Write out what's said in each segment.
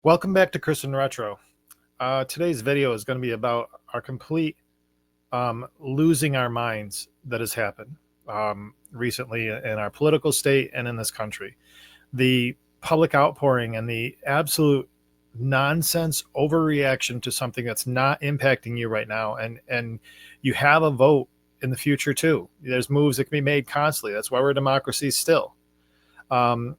Welcome back to Chris in Retro. Today's video is going to be about our complete losing our minds that has happened recently in our political state and in this country. The public outpouring and the absolute nonsense overreaction to something that's not impacting you right now. And you have a vote in the future too. There's moves that can be made constantly. That's why we're a democracy still. Um,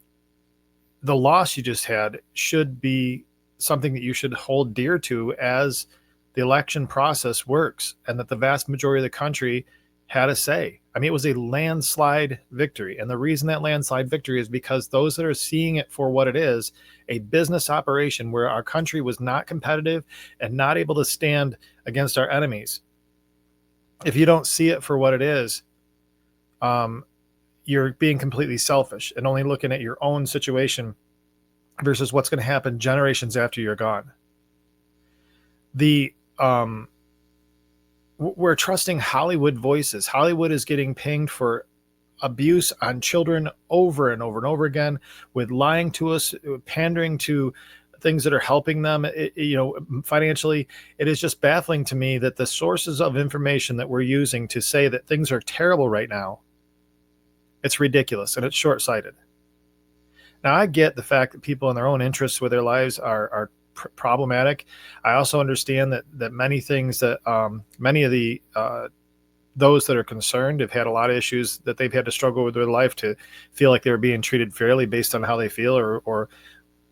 the loss you just had should be something that you should hold dear to as the election process works, and that the vast majority of the country had a say. I mean, it was a landslide victory. And the reason that landslide victory is because those that are seeing it for what it is, a business operation where our country was not competitive and not able to stand against our enemies. If you don't see it for what it is, you're being completely selfish and only looking at your own situation versus what's going to happen generations after you're gone. We're trusting Hollywood voices. Hollywood is getting pinged for abuse on children over and over and over again, with lying to us, pandering to things that are helping them, financially. It is just baffling to me that the sources of information that we're using to say that things are terrible right now, it's ridiculous and it's short-sighted. Now, I get the fact that people in their own interests with their lives are problematic. I also understand that many things that many of the those that are concerned have had a lot of issues that they've had to struggle with their life to feel like they're being treated fairly based on how they feel or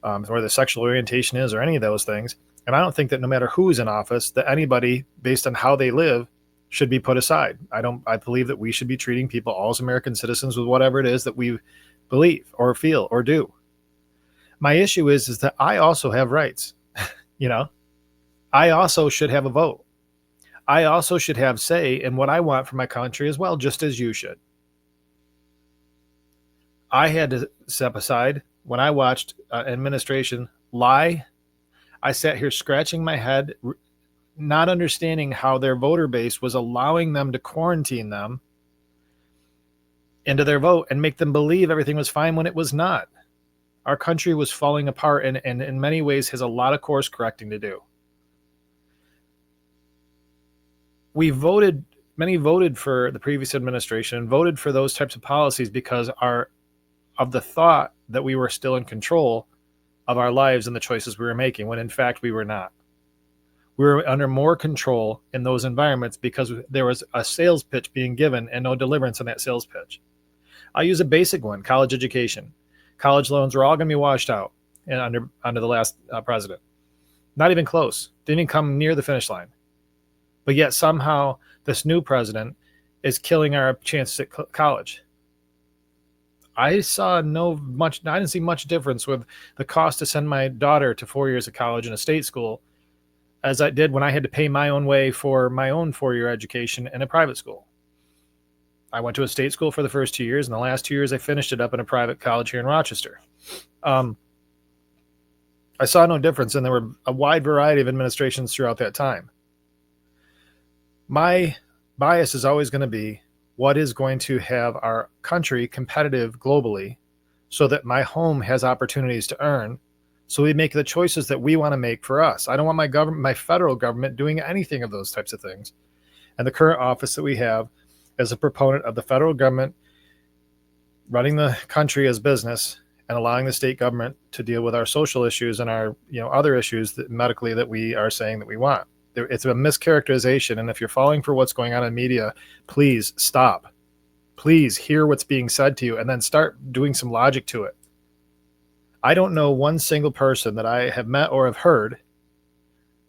their sexual orientation is, or any of those things. And I don't think that no matter who's in office, that anybody based on how they live should be put aside. I believe that we should be treating people all as American citizens with whatever it is that we believe or feel or do. My issue is that I also have rights. I also should have a vote. I also should have say in what I want for my country as well, just as you should. I had to step aside when I watched administration lie. I sat here scratching my head, not understanding how their voter base was allowing them to quarantine them into their vote and make them believe everything was fine when it was not. Our country was falling apart and in many ways has a lot of course correcting to do. Many voted for the previous administration and voted for those types of policies because of the thought that we were still in control of our lives and the choices we were making, when in fact we were not. We were under more control in those environments because there was a sales pitch being given and no deliverance on that sales pitch. I'll use a basic one: college education. College loans were all going to be washed out under the last president. Not even close. Didn't even come near the finish line. But yet somehow this new president is killing our chances at college. I didn't see much difference with the cost to send my daughter to 4 years of college in a state school as I did when I had to pay my own way for my own 4-year education in a private school. I went to a state school for the first 2 years, and the last 2 years I finished it up in a private college here in Rochester. I saw no difference, and there were a wide variety of administrations throughout that time. My bias is always going to be what is going to have our country competitive globally so that my home has opportunities to earn, so we make the choices that we want to make for us. I don't want my federal government doing anything of those types of things. And the current office that we have as a proponent of the federal government running the country as business and allowing the state government to deal with our social issues and our other issues that medically that we are saying that we want. It's a mischaracterization. And if you're falling for what's going on in media, please stop. Please hear what's being said to you and then start doing some logic to it. I don't know one single person that I have met or have heard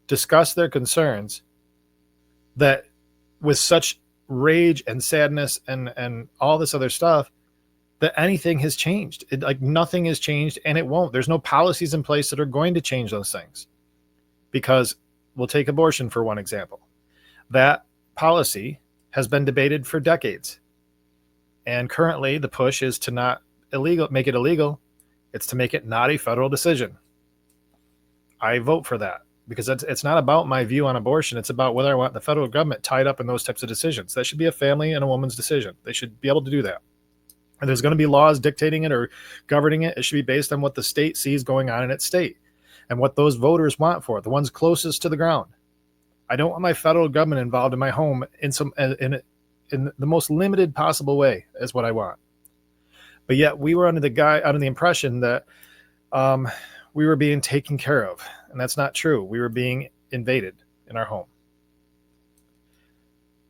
discuss their concerns that with such rage and sadness and all this other stuff that anything has changed. Nothing has changed, and it won't. There's no policies in place that are going to change those things. Because we'll take abortion for one example. That policy has been debated for decades. And currently the push is to make it illegal. It's to make it not a federal decision. I vote for that because it's not about my view on abortion. It's about whether I want the federal government tied up in those types of decisions. That should be a family and a woman's decision. They should be able to do that. And there's going to be laws dictating it or governing it. It should be based on what the state sees going on in its state. and what those voters want for it, the ones closest to the ground. I don't want my federal government involved in my home in the most limited possible way is what I want. But yet we were under the impression that we were being taken care of, and that's not true. We were being invaded in our home.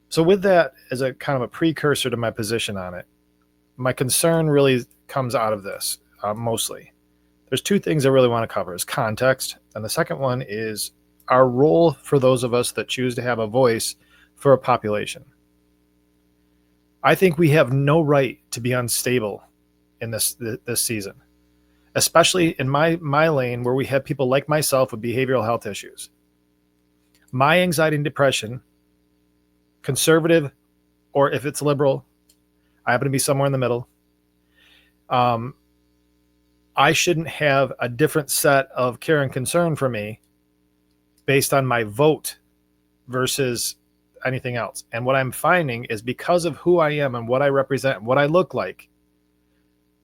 So with that as a kind of a precursor to my position on it, my concern really comes out of this mostly. There's two things I really want to cover: is context, and the second one is our role for those of us that choose to have a voice for a population. I think we have no right to be unstable in this season, especially in my lane where we have people like myself with behavioral health issues. My anxiety and depression, conservative, or if it's liberal, I happen to be somewhere in the middle. I shouldn't have a different set of care and concern for me based on my vote versus anything else. And what I'm finding is because of who I am and what I represent, and what I look like,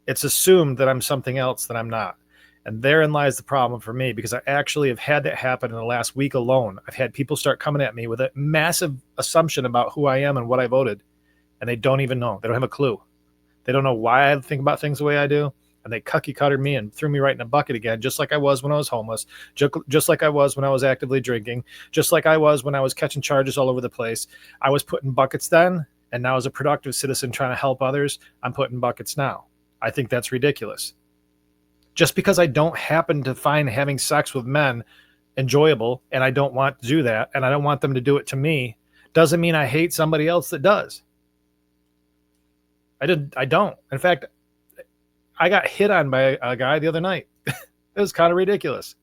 it's assumed that I'm something else that I'm not. And therein lies the problem for me, because I actually have had that happen in the last week alone. I've had people start coming at me with a massive assumption about who I am and what I voted, and they don't even know. They don't have a clue. They don't know why I think about things the way I do, and they cookie cuttered me and threw me right in a bucket again, just like I was when I was homeless, just like I was when I was actively drinking, just like I was when I was catching charges all over the place. I was put in buckets then, and now as a productive citizen trying to help others, I'm put in buckets now. I think that's ridiculous. Just because I don't happen to find having sex with men enjoyable, and I don't want to do that, and I don't want them to do it to me, doesn't mean I hate somebody else that does. I don't. In fact, I got hit on by a guy the other night. It was kind of ridiculous.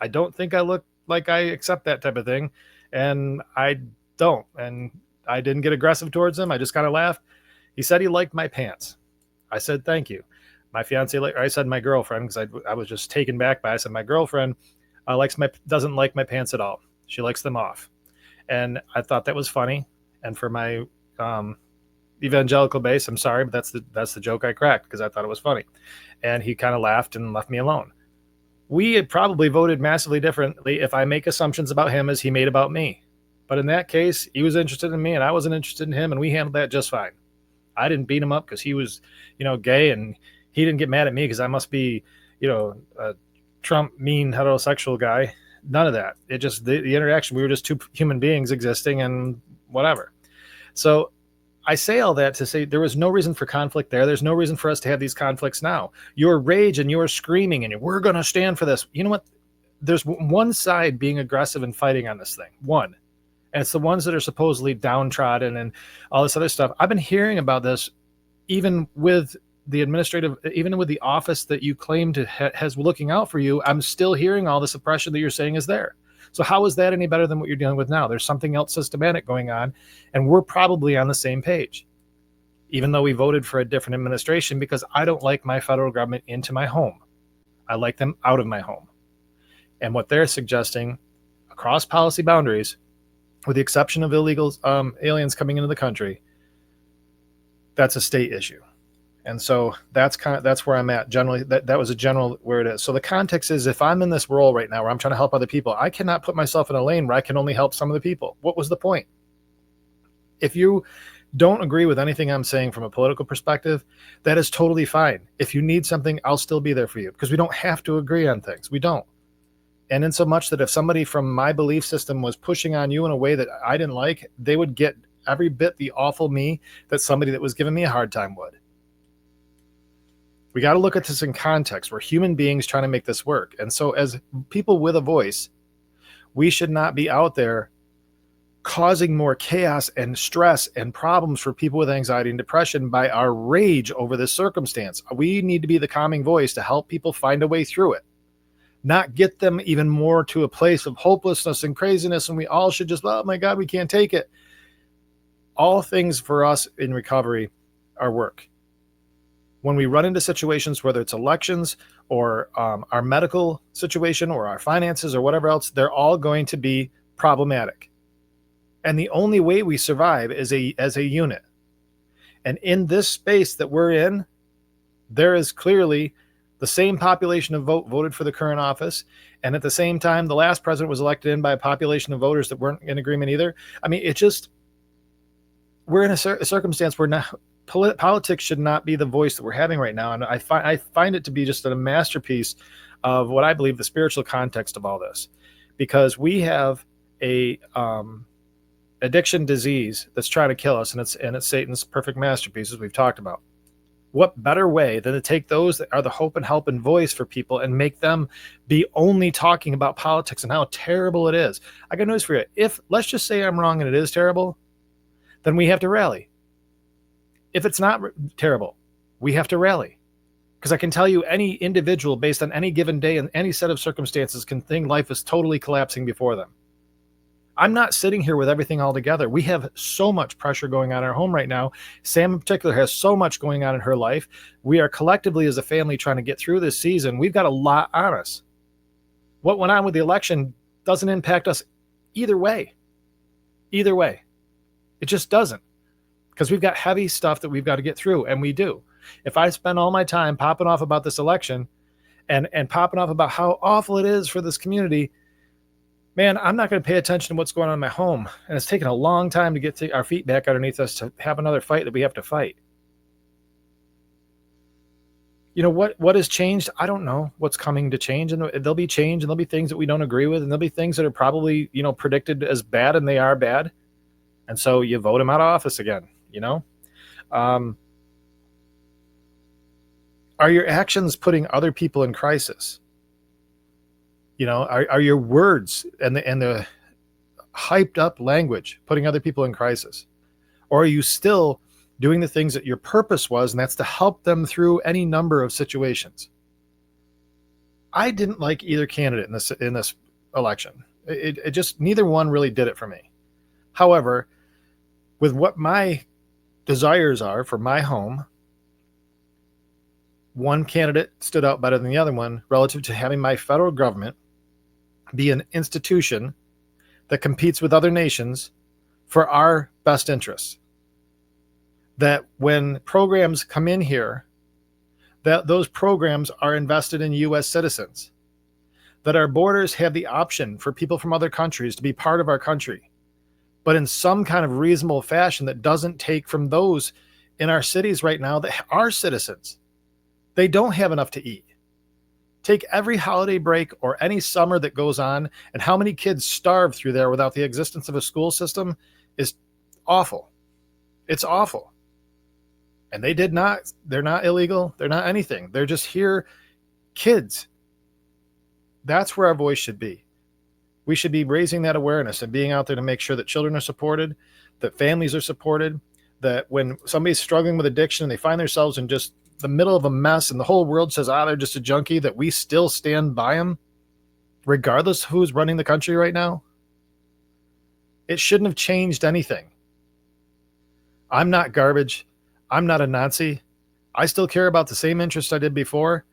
I don't think I look like I accept that type of thing, and I don't. And I didn't get aggressive towards him. I just kind of laughed. He said he liked my pants. I said, thank you. My fiance, I said my girlfriend, because I was just taken back by it. I said my girlfriend doesn't like my pants at all. She likes them off. And I thought that was funny. And for my evangelical base, I'm sorry, but that's the joke I cracked, because I thought it was funny. And he kind of laughed and left me alone. We had probably voted massively differently if I make assumptions about him as he made about me. But in that case, he was interested in me and I wasn't interested in him, and we handled that just fine. I didn't beat him up because he was, gay, and he didn't get mad at me because I must be, a Trump mean heterosexual guy. None of that. It just, the interaction, we were just two human beings existing and whatever. So I say all that to say there was no reason for conflict there. There's no reason for us to have these conflicts now. Your rage and your screaming and we're going to stand for this. You know what? There's one side being aggressive and fighting on this thing. One. And it's the ones that are supposedly downtrodden and all this other stuff. I've been hearing about this even with even with the office that you claim to has looking out for you. I'm still hearing all this oppression that you're saying is there. So how is that any better than what you're dealing with now? There's something else systematic going on, and we're probably on the same page, even though we voted for a different administration, because I don't like my federal government into my home. I like them out of my home. And what they're suggesting across policy boundaries, with the exception of illegal aliens coming into the country, that's a state issue. And so that's where I'm at generally. That was a general where it is. So the context is, if I'm in this role right now where I'm trying to help other people, I cannot put myself in a lane where I can only help some of the people. What was the point? If you don't agree with anything I'm saying from a political perspective, that is totally fine. If you need something, I'll still be there for you, because we don't have to agree on things. We don't. And in so much that if somebody from my belief system was pushing on you in a way that I didn't like, they would get every bit the awful me that somebody that was giving me a hard time would. We got to look at this in context. We're human beings trying to make this work. And so as people with a voice, we should not be out there causing more chaos and stress and problems for people with anxiety and depression by our rage over this circumstance. We need to be the calming voice to help people find a way through it, not get them even more to a place of hopelessness and craziness. And we all should just, oh my God, we can't take it. All things for us in recovery are work. When we run into situations, whether it's elections or our medical situation or our finances or whatever else, they're all going to be problematic. And the only way we survive is as a unit. And in this space that we're in, there is clearly The same population of voted for the current office, and at the same time, the last president was elected in by a population of voters that weren't in agreement either. I mean, we're in a circumstance where now politics should not be the voice that we're having right now, and I find it to be just a masterpiece of what I believe the spiritual context of all this, because we have a addiction disease that's trying to kill us, and it's Satan's perfect masterpiece, as we've talked about. What better way than to take those that are the hope and help and voice for people and make them be only talking about politics and how terrible it is? I got news for you. If, let's just say I'm wrong and it is terrible, then we have to rally. If it's not terrible, we have to rally. Because I can tell you, any individual based on any given day and any set of circumstances can think life is totally collapsing before them. I'm not sitting here with everything all together. We have so much pressure going on in our home right now. Sam in particular has so much going on in her life. We are collectively as a family trying to get through this season. We've got a lot on us. What went on with the election doesn't impact us either way. Either way. It just doesn't. Because we've got heavy stuff that we've got to get through, and we do. If I spend all my time popping off about this election and popping off about how awful it is for this community, man, I'm not going to pay attention to what's going on in my home. And it's taken a long time to get our feet back underneath us to have another fight that we have to fight. You know, what has changed? I don't know what's coming to change. And there'll be change, and there'll be things that we don't agree with. And there'll be things that are probably, predicted as bad, and they are bad. And so you vote them out of office again, Are your actions putting other people in crisis? Are your words and the hyped up language putting other people in crisis? Or are you still doing the things that your purpose was, and that's to help them through any number of situations? I didn't like either candidate in this election. It just, neither one really did it for me. However, with what my desires are for my home, one candidate stood out better than the other one relative to having my federal government be an institution that competes with other nations for our best interests. That when programs come in here, that those programs are invested in U.S. citizens. That our borders have the option for people from other countries to be part of our country, but in some kind of reasonable fashion that doesn't take from those in our cities right now that are citizens. They don't have enough to eat. Take every holiday break or any summer that goes on, and how many kids starve through there without the existence of a school system is awful. It's awful. And they're not illegal. They're not anything. They're just here kids. That's where our voice should be. We should be raising that awareness and being out there to make sure that children are supported, that families are supported, that when somebody's struggling with addiction and they find themselves in just the middle of a mess and the whole world says, they're just a junkie, that we still stand by them, regardless of who's running the country right now. It shouldn't have changed anything. I'm not garbage. I'm not a Nazi. I still care about the same interests I did before.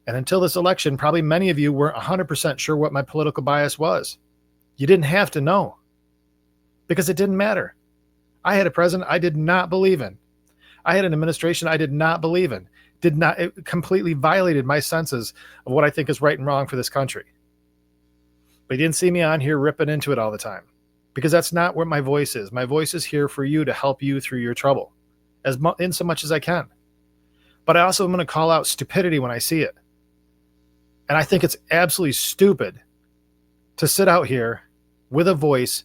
And until this election, probably many of you weren't 100% sure what my political bias was. You didn't have to know, because it didn't matter. I had a president I did not believe in. I had an administration I did not believe in. It completely violated my senses of what I think is right and wrong for this country. But you didn't see me on here ripping into it all the time, because that's not where my voice is. My voice is here for you, to help you through your trouble in so much as I can. But I also am going to call out stupidity when I see it. And I think it's absolutely stupid to sit out here with a voice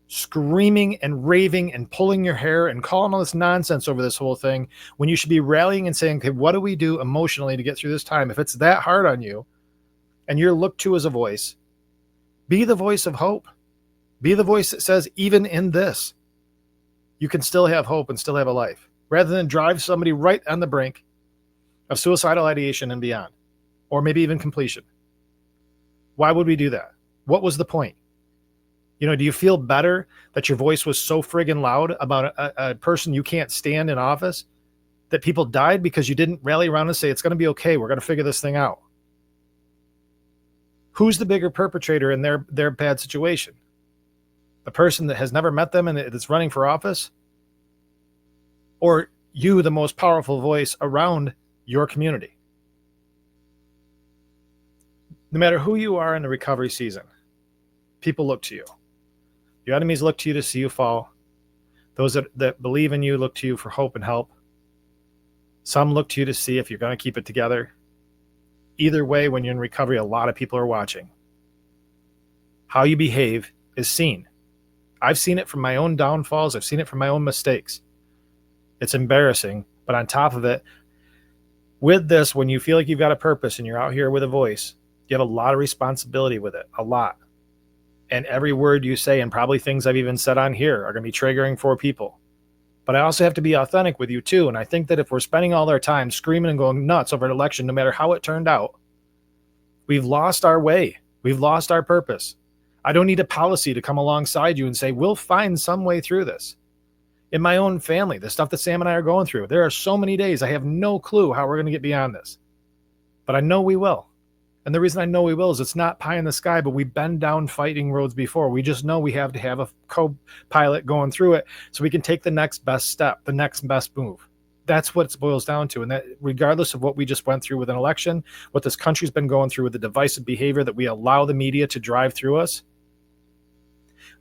screaming and raving and pulling your hair and calling all this nonsense over this whole thing, when you should be rallying and saying, okay, what do we do emotionally to get through this time? If it's that hard on you and you're looked to as a voice, be the voice of hope. Be the voice that says, even in this, you can still have hope and still have a life, rather than drive somebody right on the brink of suicidal ideation and beyond, or maybe even completion. Why would we do that? What was the point? Do you feel better that your voice was so friggin' loud about a person you can't stand in office, that people died because you didn't rally around and say, it's going to be okay, we're going to figure this thing out? Who's the bigger perpetrator in their bad situation? The person that has never met them and that's running for office? Or you, the most powerful voice around your community? No matter who you are in the recovery season, people look to you. Your enemies look to you to see you fall. Those that believe in you look to you for hope and help. Some look to you to see if you're going to keep it together. Either way, when you're in recovery, a lot of people are watching. How you behave is seen. I've seen it from my own downfalls. I've seen it from my own mistakes. It's embarrassing, but on top of it, with this, when you feel like you've got a purpose and you're out here with a voice, you have a lot of responsibility with it, a lot. And every word you say, and probably things I've even said on here, are going to be triggering for people. But I also have to be authentic with you too. And I think that if we're spending all our time screaming and going nuts over an election, no matter how it turned out, we've lost our way. We've lost our purpose. I don't need a policy to come alongside you and say, we'll find some way through this. In my own family, the stuff that Sam and I are going through, there are so many days I have no clue how we're going to get beyond this. But I know we will. And the reason I know we will is it's not pie in the sky, but we've been down fighting roads before. We just know we have to have a co-pilot going through it so we can take the next best step, the next best move. That's what it boils down to. And that regardless of what we just went through with an election, what this country's been going through with the divisive behavior that we allow the media to drive through us,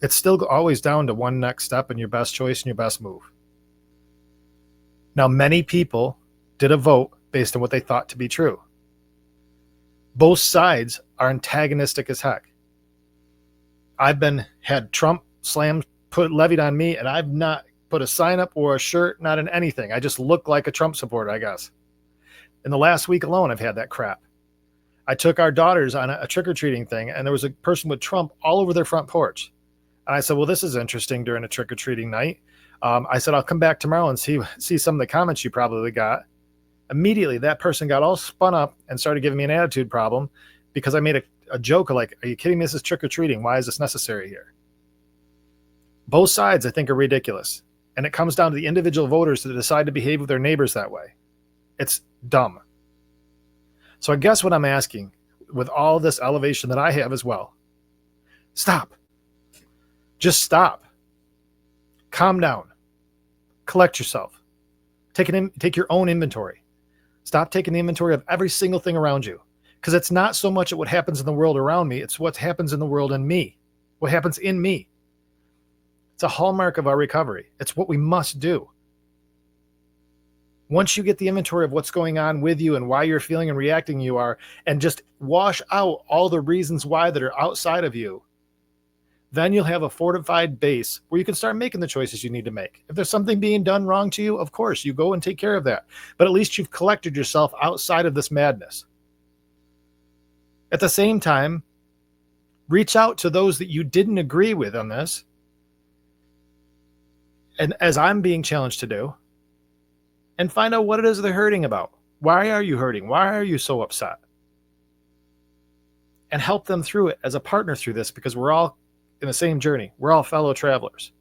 it's still always down to one next step and your best choice and your best move. Now, many people did a vote based on what they thought to be true. Both sides are antagonistic as heck. I've had Trump levied on me, and I've not put a sign up or a shirt, not in anything. I just look like a Trump supporter, I guess. In the last week alone, I've had that crap. I took our daughters on a trick-or-treating thing, and there was a person with Trump all over their front porch. And I said, well, this is interesting during a trick-or-treating night. I said, I'll come back tomorrow and see some of the comments you probably got. Immediately, that person got all spun up and started giving me an attitude problem because I made a joke like, are you kidding me? This is trick-or-treating. Why is this necessary here? Both sides, I think, are ridiculous. And it comes down to the individual voters to decide to behave with their neighbors that way. It's dumb. So I guess what I'm asking with all this elevation that I have as well, stop. Just stop. Calm down. Collect yourself. Take your own inventory. Stop taking the inventory of every single thing around you. Because it's not so much what happens in the world around me, it's what happens in the world in me. What happens in me. It's a hallmark of our recovery. It's what we must do. Once you get the inventory of what's going on with you and why you're feeling and reacting you are, and just wash out all the reasons why that are outside of you, then you'll have a fortified base where you can start making the choices you need to make. If there's something being done wrong to you, of course, you go and take care of that. But at least you've collected yourself outside of this madness. At the same time, reach out to those that you didn't agree with on this. And as I'm being challenged to do, and find out what it is they're hurting about. Why are you hurting? Why are you so upset? And help them through it as a partner through this, because we're all in the same journey. We're all fellow travelers.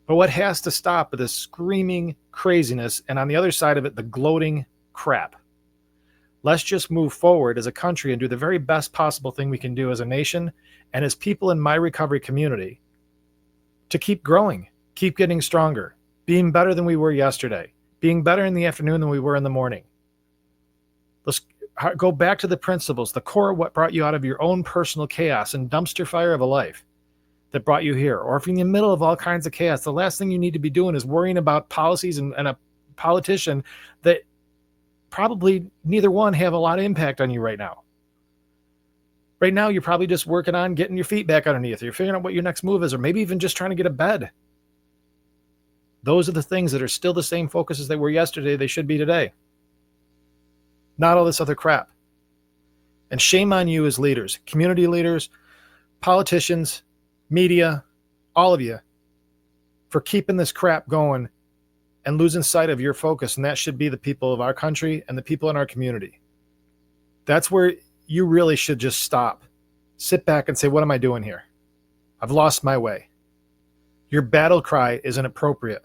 But what has to stop is this screaming craziness, and on the other side of it, the gloating crap. Let's just move forward as a country and do the very best possible thing we can do as a nation and as people in my recovery community to keep growing, keep getting stronger, being better than we were yesterday, being better in the afternoon than we were in the morning. Let's go back to the principles, the core of what brought you out of your own personal chaos and dumpster fire of a life that brought you here. Or if you're in the middle of all kinds of chaos, the last thing you need to be doing is worrying about policies and a politician that probably neither one have a lot of impact on you right now. Right now, you're probably just working on getting your feet back underneath you. You're figuring out what your next move is, or maybe even just trying to get a bed. Those are the things that are still the same focus as they were yesterday. They should be today. Not all this other crap. And shame on you as leaders, community leaders, politicians, media, all of you, for keeping this crap going and losing sight of your focus. And that should be the people of our country and the people in our community. That's where you really should just stop. Sit back and say, what am I doing here? I've lost my way. Your battle cry is inappropriate.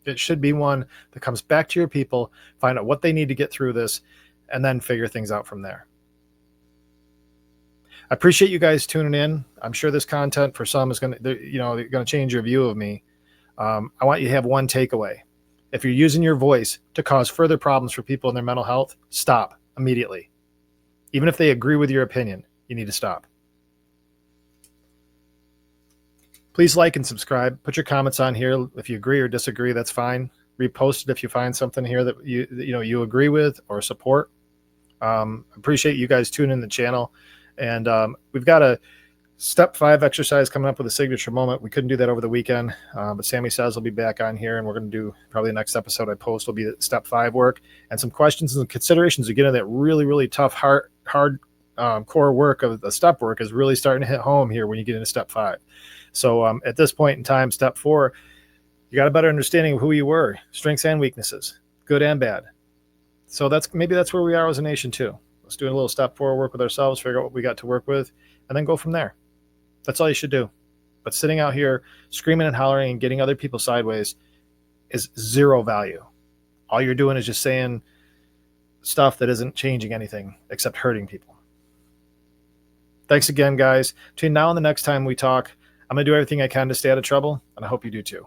It should be one that comes back to your people, find out what they need to get through this, and then figure things out from there. I appreciate you guys tuning in. I'm sure this content for some is going to change your view of me. I want you to have one takeaway. If you're using your voice to cause further problems for people in their mental health, stop immediately. Even if they agree with your opinion, you need to stop. Please like and subscribe. Put your comments on here. If you agree or disagree, that's fine. Repost it if you find something here that you agree with or support. Appreciate you guys tuning in the channel. And we've got a step 5 exercise coming up with a signature moment. We couldn't do that over the weekend, but Sammy says will be back on here, and we're going to do probably the next episode I post will be step 5 work and some questions and considerations to get into that really, really tough, hard core work of the step work is really starting to hit home here when you get into step 5. So at this point in time, step 4, you got a better understanding of who you were, strengths and weaknesses, good and bad. So maybe that's where we are as a nation too. Let's do a little step 4 work with ourselves, figure out what we got to work with, and then go from there. That's all you should do. But sitting out here screaming and hollering and getting other people sideways is zero value. All you're doing is just saying stuff that isn't changing anything except hurting people. Thanks again, guys. Between now and the next time we talk, I'm going to do everything I can to stay out of trouble, and I hope you do too.